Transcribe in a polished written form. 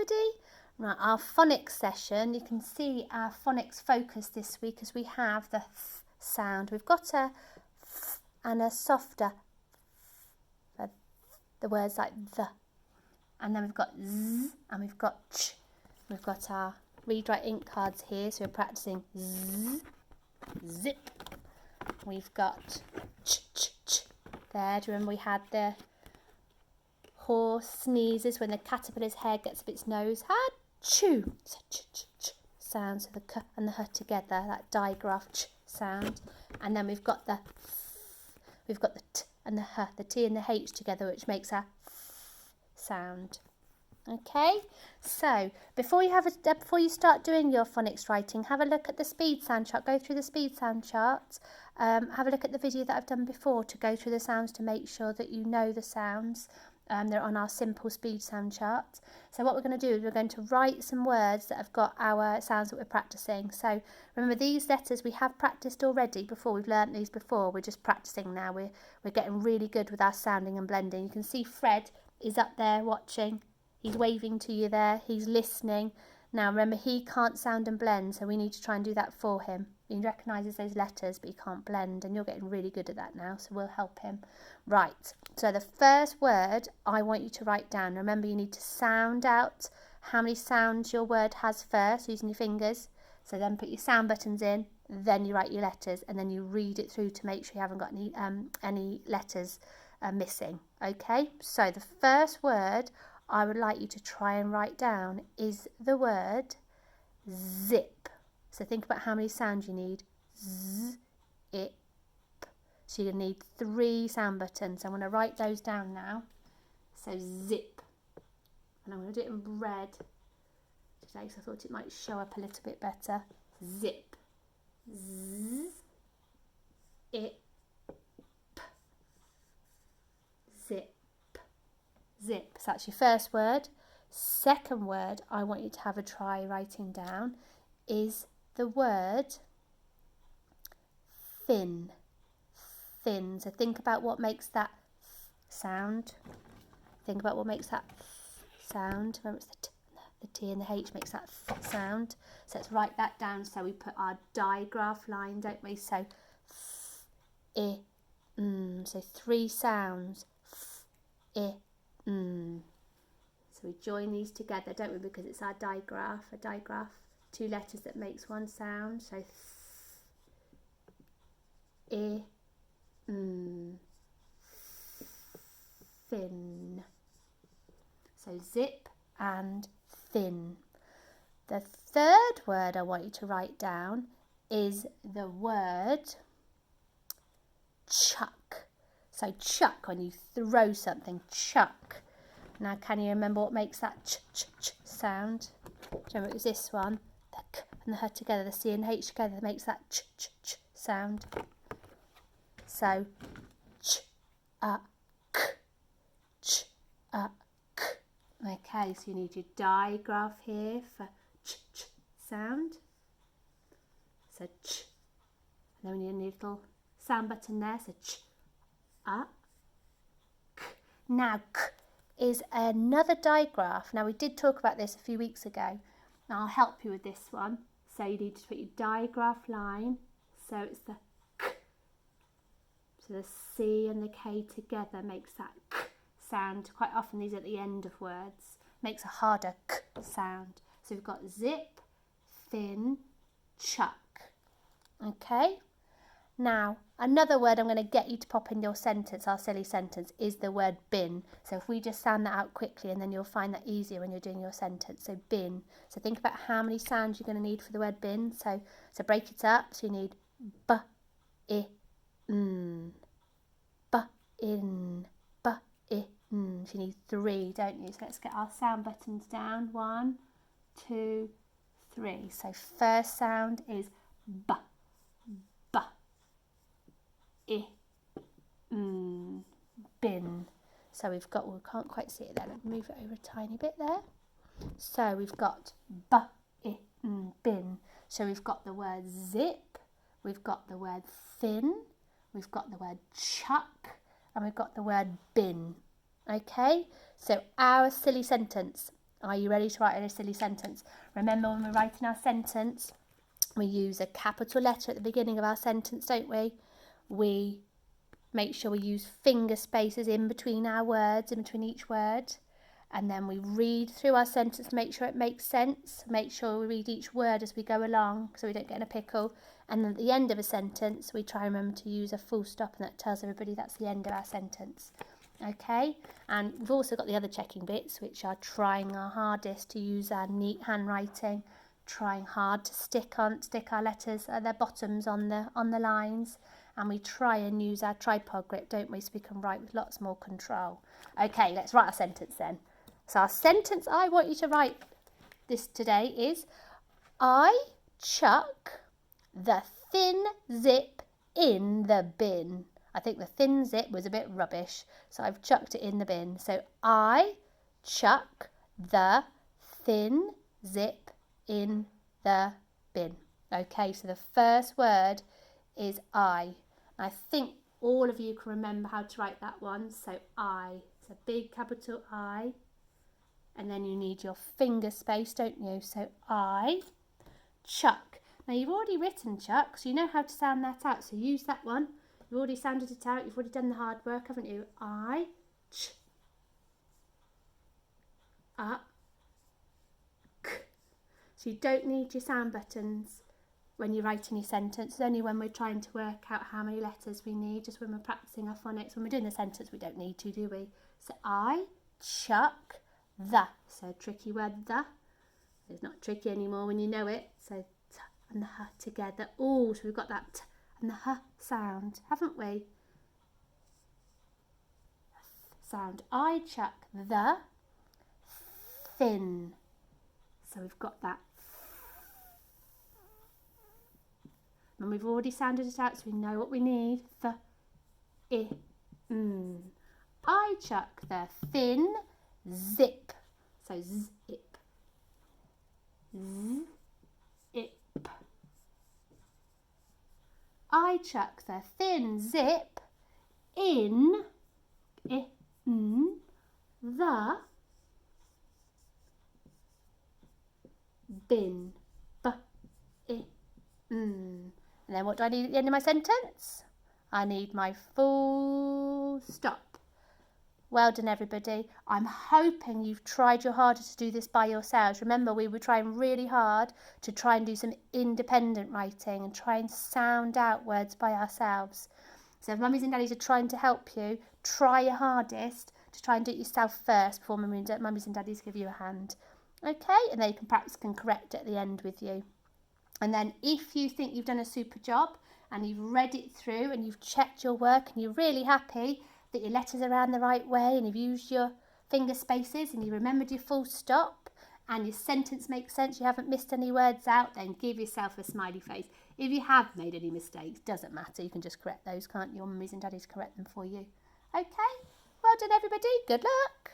everybody. Right, our phonics session, you can see our phonics focus this week as we have the th sound. We've got a th and a softer, the words like the, and then we've got z and we've got ch. We've got our read write ink cards here, so we're practicing z, zip. We've got ch, ch, ch. There, do you remember we had the horse sneezes when the caterpillar's hair gets up its nose? Ha-choo! So ch, ch, ch sound, so the k and the h together, that digraph ch sound. And then we've got the t and the h, the t and the h together, which makes a sound. Okay, so before you start doing your phonics writing, have a look at the speed sound chart. Go through the speed sound chart. Have a look at the video that I've done before to go through the sounds to make sure that you know the sounds. They're on our simple speed sound chart. So what we're going to do is we're going to write some words that have got our sounds that we're practicing. So remember, these letters we have practiced already before. We've learnt these before. We're just practicing now. We're getting really good with our sounding and blending. You can see Fred is up there watching. He's waving to you there. He's listening. Now remember, he can't sound and blend, so we need to try and do that for him. He recognises those letters, but he can't blend, and you're getting really good at that now, so we'll help him. Right, so the first word I want you to write down. Remember, you need to sound out how many sounds your word has first, using your fingers. So then put your sound buttons in, then you write your letters, and then you read it through to make sure you haven't got any letters missing. Okay, so the first word I would like you to try and write down is the word zip. So think about how many sounds you need. Z, ip. So you're going to need 3 sound buttons. I'm going to write those down now. So zip. And I'm going to do it in red today because I thought it might show up a little bit better. Zip. Z, ip. Zip. Zip. So that's your first word. Second word I want you to have a try writing down is the word thin. Thin. So think about what makes that sound. Think about what makes that sound. Remember, it's the T and the H makes that sound. So let's write that down. So we put our digraph line, don't we? So I, so 3 sounds. I, So we join these together, don't we? Because it's our digraph. A digraph, 2 letters that makes 1 sound. So I, thin. So zip and thin. The third word I want you to write down is the word chuck. So chuck, when you throw something, chuck. Now can you remember what makes that ch ch ch sound? Do you remember it was this one? The k and the h together, the c and h together makes that ch ch ch sound. So ch a k, ch a k. Okay, so you need your digraph here for ch ch sound. So ch. And then we need a little sound button there, so ch a k. Now k is another digraph. Now we did talk about this a few weeks ago. Now I'll help you with this one. So you need to put your digraph line. So it's the k. So the C and the K together makes that k sound. Quite often these are at the end of words. Makes a harder k sound. So we've got zip, thin, chuck. Okay. Now, another word I'm going to get you to pop in your sentence, our silly sentence, is the word bin. So if we just sound that out quickly, and then you'll find that easier when you're doing your sentence. So bin. So think about how many sounds you're going to need for the word bin. So break it up. So you need b, I, n. B, in, b, I, n. So you need 3, don't you? So let's get our sound buttons down. 1, 2, 3. So first sound is b. I, bin. So we've got, well, we can't quite see it there. Let me move it over a tiny bit there. So we've got b, I, bin. So we've got the word zip, we've got the word thin, we've got the word chuck, and we've got the word bin. Okay, so our silly sentence Are you ready to write a silly sentence? Remember, when we're writing our sentence, we use a capital letter at the beginning of our sentence, don't we? We make sure we use finger spaces in between our words, in between each word. And then we read through our sentence to make sure it makes sense. Make sure we read each word as we go along so we don't get in a pickle. And then at the end of a sentence, we try and remember to use a full stop, and that tells everybody that's the end of our sentence. Okay, and we've also got the other checking bits, which are trying our hardest to use our neat handwriting, trying hard to stick our letters at their bottoms on the lines, and we try and use our tripod grip, don't we, so we can write with lots more control. Okay, let's write our sentence then. So our sentence I want you to write this today is, I chuck the thin zip in the bin. I think the thin zip was a bit rubbish, so I've chucked it in the bin. So I chuck the thin zip in the bin. Okay, so the first word is I. I think all of you can remember how to write that one. So I, it's a big capital I. And then you need your finger space, don't you? So I chuck. Now you've already written chuck, so you know how to sound that out. So use that one. You've already sounded it out. You've already done the hard work, haven't you? I ch up k. So you don't need your sound buttons when you're writing your sentence. It's only when we're trying to work out how many letters we need, just when we're practicing our phonics. When we're doing the sentence, we don't need to, do we? So I chuck the. So tricky word, the. It's not tricky anymore when you know it. So t and the h together. Oh, so we've got that t and the h sound, haven't we? Sound. I chuck the thin. So we've got that. And we've already sounded it out, so we know what we need. The, I, I chuck the thin zip. So zip. Zip. I chuck the thin zip in the bin. And then what do I need at the end of my sentence? I need my full stop. Well done, everybody. I'm hoping you've tried your hardest to do this by yourselves. Remember, we were trying really hard to try and do some independent writing and try and sound out words by ourselves. So if mummies and daddies are trying to help you, try your hardest to try and do it yourself first before mummies and daddies give you a hand. Okay, and then you can practice and correct at the end with you. And then if you think you've done a super job and you've read it through and you've checked your work and you're really happy that your letters are around the right way and you've used your finger spaces and you remembered your full stop and your sentence makes sense, you haven't missed any words out, then give yourself a smiley face. If you have made any mistakes, doesn't matter, you can just correct those, can't you? Your mummies and daddies correct them for you. Okay, well done everybody, good luck.